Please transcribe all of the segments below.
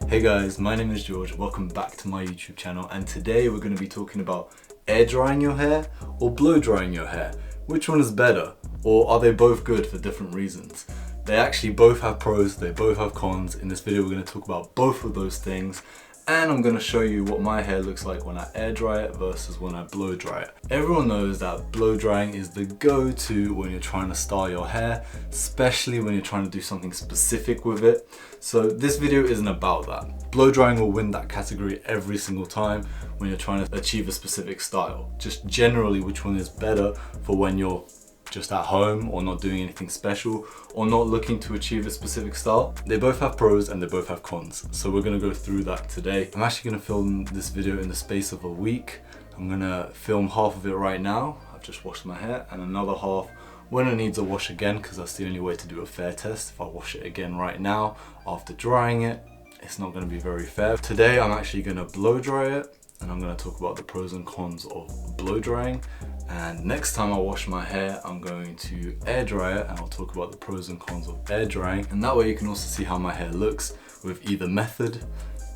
Hey guys, my name is George, welcome back to my YouTube channel, and today we're going to be talking about air drying your hair or blow drying your hair. Which one is better, or are they both good for different reasons? They actually both have pros, they both have cons. In this video we're going to talk about both of those things, and I'm going to show you what my hair looks like when I air dry it versus when I blow dry it. Everyone knows that blow drying is the go-to when you're trying to style your hair, especially when you're trying to do something specific with it. So this video isn't about that. Blow drying will win that category every single time when you're trying to achieve a specific style. Just generally which one is better for when you're just at home or not doing anything special or not looking to achieve a specific style. They both have pros and they both have cons. So we're gonna go through that today. I'm actually gonna film this video in the space of a week. I'm gonna film half of it right now. I've just washed my hair, and another half when it needs a wash again, because that's the only way to do a fair test. If I wash it again right now after drying it, it's not gonna be very fair. Today I'm actually gonna blow dry it, and I'm gonna talk about the pros and cons of blow drying. And next time I wash my hair, I'm going to air dry it, and I'll talk about the pros and cons of air drying. And that way you can also see how my hair looks with either method,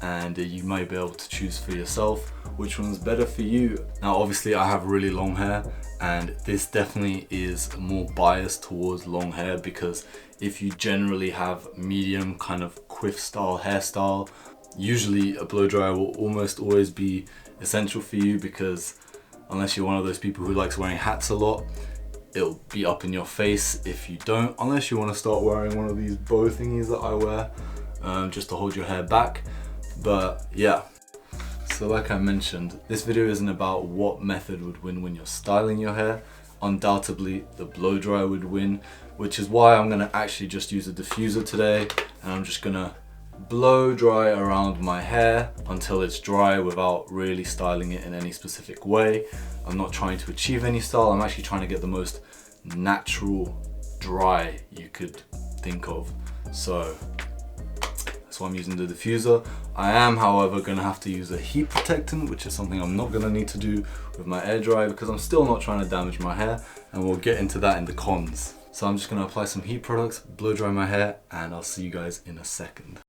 and you might be able to choose for yourself which one's better for you. Now obviously I have really long hair, and this definitely is more biased towards long hair, because if you generally have medium kind of quiff style hairstyle, usually a blow dryer will almost always be essential for you, because unless you're one of those people who likes wearing hats a lot, it'll be up in your face if you don't, unless you want to start wearing one of these bow thingies that I wear just to hold your hair back. But yeah, so like I mentioned, this video isn't about what method would win when you're styling your hair. Undoubtedly the blow dryer would win, which is why I'm gonna actually just use a diffuser today, and I'm just gonna blow dry around my hair until it's dry without really styling it in any specific way. I'm not trying to achieve any style, I'm actually trying to get the most natural dry you could think of. So that's why I'm using the diffuser. I am, however, going to have to use a heat protectant, which is something I'm not going to need to do with my air dryer, because I'm still not trying to damage my hair, and we'll get into that in the cons. So I'm just going to apply some heat products, blow dry my hair, and I'll see you guys in a second.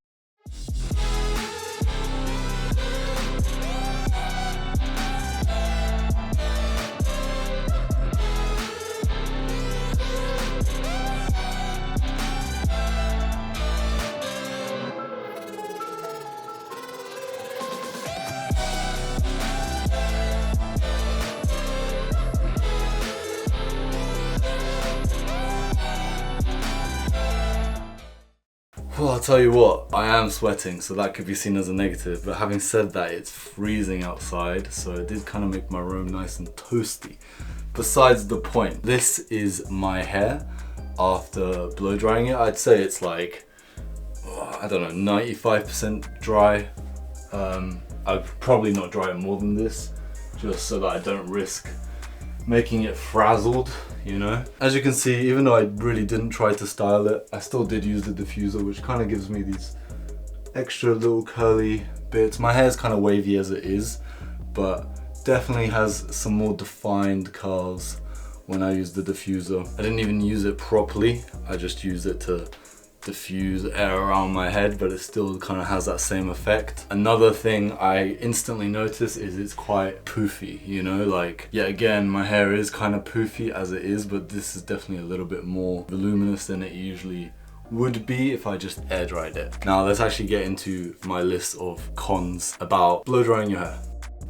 Well, I'll tell you what, I am sweating, so that could be seen as a negative, but having said that, it's freezing outside, so it did kind of make my room nice and toasty. Besides the point, this is my hair after blow drying it. I'd say it's like, I don't know, 95% dry. I'd probably not dry it more than this, just so that I don't risk making it frazzled, you know. As you can see, even though I really didn't try to style it, I still did use the diffuser, which kind of gives me these extra little curly bits. My hair is kind of wavy as it is, but definitely has some more defined curls when I use the diffuser. I didn't even use it properly, I just used it to diffuse air around my head, but it still kind of has that same effect. Another thing I instantly notice is it's quite poofy, you know, like, yeah, again, my hair is kind of poofy as it is, but this is definitely a little bit more voluminous than it usually would be if I just air dried it. Now let's actually get into my list of cons about blow drying your hair.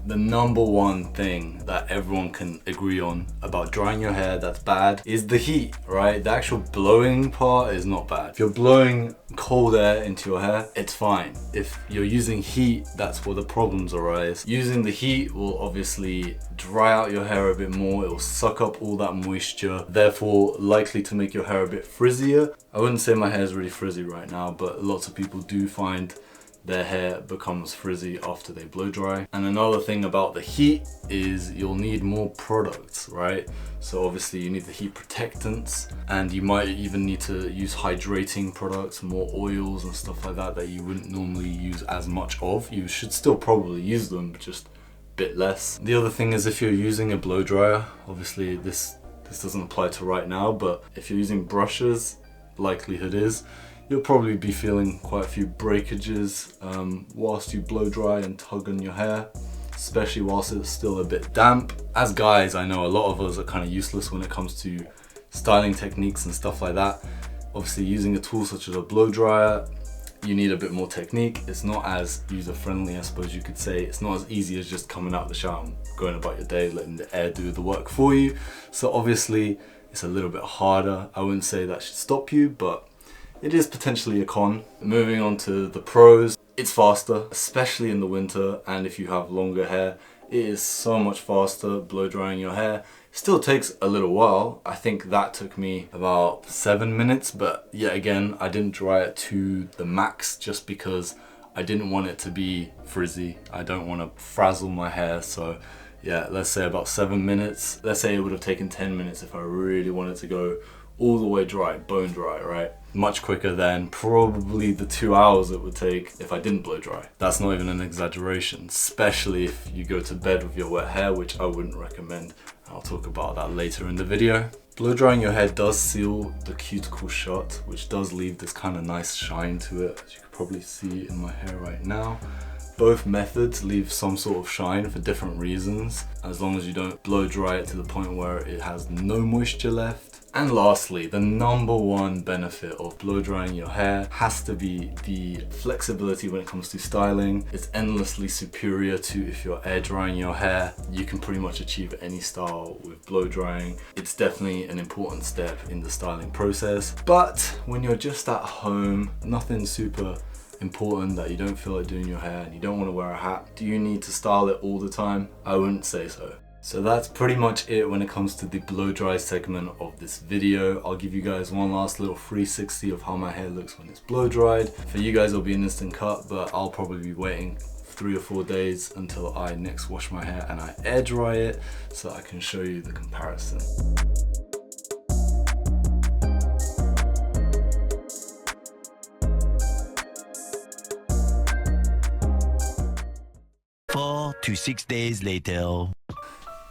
The number one thing that everyone can agree on about drying your hair that's bad is the heat, right? The actual blowing part is not bad. If you're blowing cold air into your hair, it's fine. If you're using heat, that's where the problems arise. Using the heat will obviously dry out your hair a bit more. It will suck up all that moisture, therefore likely to make your hair a bit frizzier. I wouldn't say my hair is really frizzy right now, but lots of people do find their hair becomes frizzy after they blow dry. And another thing about the heat is you'll need more products, right? So obviously you need the heat protectants, and you might even need to use hydrating products, more oils and stuff like that you wouldn't normally use as much of. You should still probably use them, but just a bit less. The other thing is, if you're using a blow dryer, obviously this doesn't apply to right now, but if you're using brushes, likelihood is you'll probably be feeling quite a few breakages whilst you blow dry and tug on your hair, especially whilst it's still a bit damp. As guys, I know a lot of us are kind of useless when it comes to styling techniques and stuff like that. Obviously, using a tool such as a blow dryer, you need a bit more technique. It's not as user-friendly, I suppose you could say. It's not as easy as just coming out of the shower and going about your day, letting the air do the work for you. So obviously, it's a little bit harder. I wouldn't say that should stop you, but it is potentially a con. Moving on to the pros, it's faster, especially in the winter, and if you have longer hair, it is so much faster blow drying your hair. Still takes a little while. I think that took me about 7 minutes, but yet again, I didn't dry it to the max just because I didn't want it to be frizzy. I don't want to frazzle my hair, so yeah, let's say about 7 minutes. Let's say it would have taken 10 minutes if I really wanted to go all the way dry, bone dry, right? Much quicker than probably the 2 hours it would take if I didn't blow dry. That's not even an exaggeration, especially if you go to bed with your wet hair, which I wouldn't recommend. I'll talk about that later in the video. Blow drying your hair does seal the cuticle shut, which does leave this kind of nice shine to it, as you can probably see in my hair right now. Both methods leave some sort of shine for different reasons, as long as you don't blow dry it to the point where it has no moisture left. And lastly, the number one benefit of blow drying your hair has to be the flexibility when it comes to styling. It's endlessly superior to if you're air drying your hair. You can pretty much achieve any style with blow drying. It's definitely an important step in the styling process. But when you're just at home, nothing super important that you don't feel like doing your hair and you don't want to wear a hat, do you need to style it all the time? I wouldn't say so. So that's pretty much it when it comes to the blow dry segment of this video. I'll give you guys one last little 360 of how my hair looks when it's blow dried. For you guys, it'll be an instant cut, but I'll probably be waiting 3 or 4 days until I next wash my hair and I air dry it so I can show you the comparison. To 6 days later.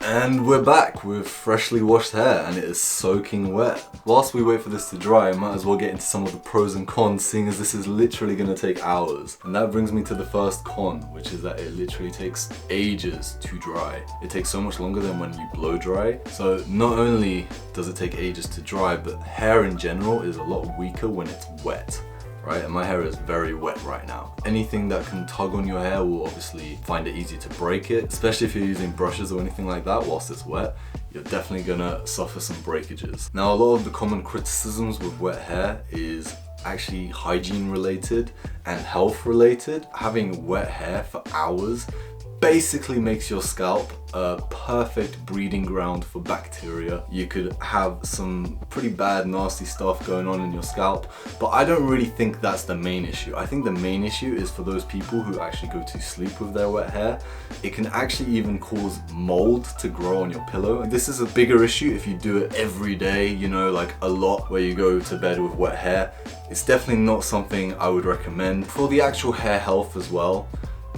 And we're back with freshly washed hair and it is soaking wet. Whilst we wait for this to dry, I might as well get into some of the pros and cons, seeing as this is literally going to take hours. And that brings me to the first con, which is that it literally takes ages to dry. It takes so much longer than when you blow dry. So not only does it take ages to dry, but hair in general is a lot weaker when it's wet. Right, and my hair is very wet right now. Anything that can tug on your hair will obviously find it easy to break it, especially if you're using brushes or anything like that whilst it's wet. You're definitely gonna suffer some breakages. Now, a lot of the common criticisms with wet hair is actually hygiene related and health related. Having wet hair for hours basically makes your scalp a perfect breeding ground for bacteria. You could have some pretty bad, nasty stuff going on in your scalp, but I don't really think that's the main issue. I think the main issue is for those people who actually go to sleep with their wet hair. It can actually even cause mold to grow on your pillow. This is a bigger issue if you do it every day, you know, like a lot, where you go to bed with wet hair. It's definitely not something I would recommend. For the actual hair health as well,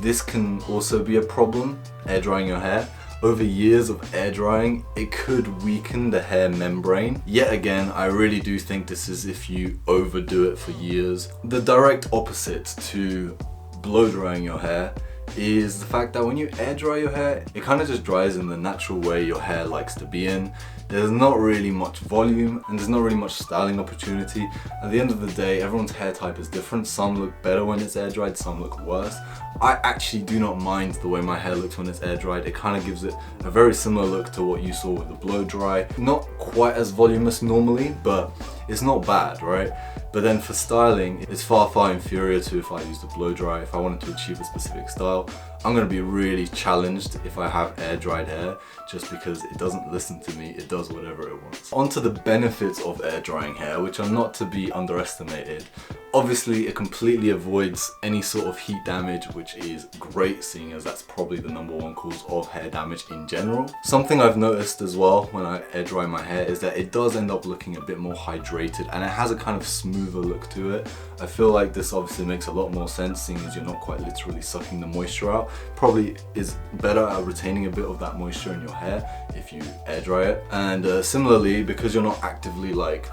this can also be a problem, air drying your hair. Over years of air drying, it could weaken the hair membrane. Yet again, I really do think this is if you overdo it for years. The direct opposite to blow drying your hair is the fact that when you air dry your hair, it kind of just dries in the natural way your hair likes to be in. There's not really much volume and there's not really much styling opportunity. At the end of the day, everyone's hair type is different. Some look better when it's air dried, some look worse. I actually do not mind the way my hair looks when it's air dried. It kind of gives it a very similar look to what you saw with the blow dry. Not quite as voluminous normally, but it's not bad, right? But then for styling, it's far, far inferior to if I used a blow dry. If I wanted to achieve a specific style, I'm gonna be really challenged if I have air dried hair, just because it doesn't listen to me, it does whatever it wants. On to the benefits of air drying hair, which are not to be underestimated. Obviously, it completely avoids any sort of heat damage, which is great, seeing as that's probably the #1 cause of hair damage in general. Something I've noticed as well when I air dry my hair is that it does end up looking a bit more hydrated and it has a kind of smoother look to it. I feel like this obviously makes a lot more sense, seeing as you're not quite literally sucking the moisture out. Probably is better at retaining a bit of that moisture in your hair if you air dry it. And similarly, because you're not actively like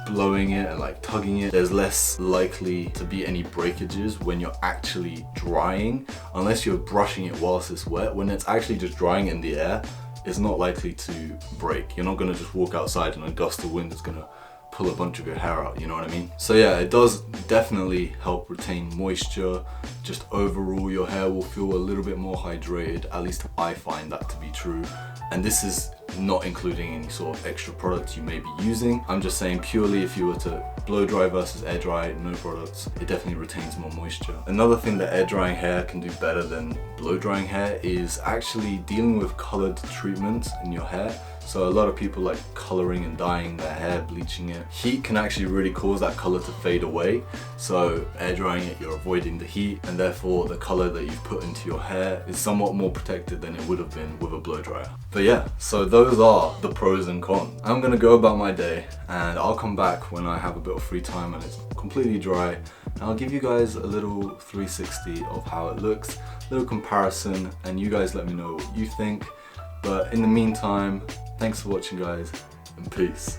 blowing it and like tugging it, there's less likely to be any breakages when you're actually drying, unless you're brushing it whilst it's wet. When it's actually just drying in the air, it's not likely to break. You're not gonna just walk outside and a gust of wind is gonna pull a bunch of your hair out, you know what I mean? So yeah, it does definitely help retain moisture. Just overall, your hair will feel a little bit more hydrated. At least I find that to be true. And this is not including any sort of extra products you may be using. I'm just saying purely if you were to blow dry versus air dry, no products, it definitely retains more moisture. Another thing that air drying hair can do better than blow drying hair is actually dealing with colored treatments in your hair. So a lot of people like coloring and dyeing their hair, bleaching it. Heat can actually really cause that color to fade away. So air drying it, you're avoiding the heat, and therefore the color that you've put into your hair is somewhat more protected than it would have been with a blow dryer. But yeah, so those are the pros and cons. I'm gonna go about my day and I'll come back when I have a bit of free time and it's completely dry, and I'll give you guys a little 360 of how it looks, a little comparison, and you guys let me know what you think. But in the meantime, thanks for watching guys, and peace.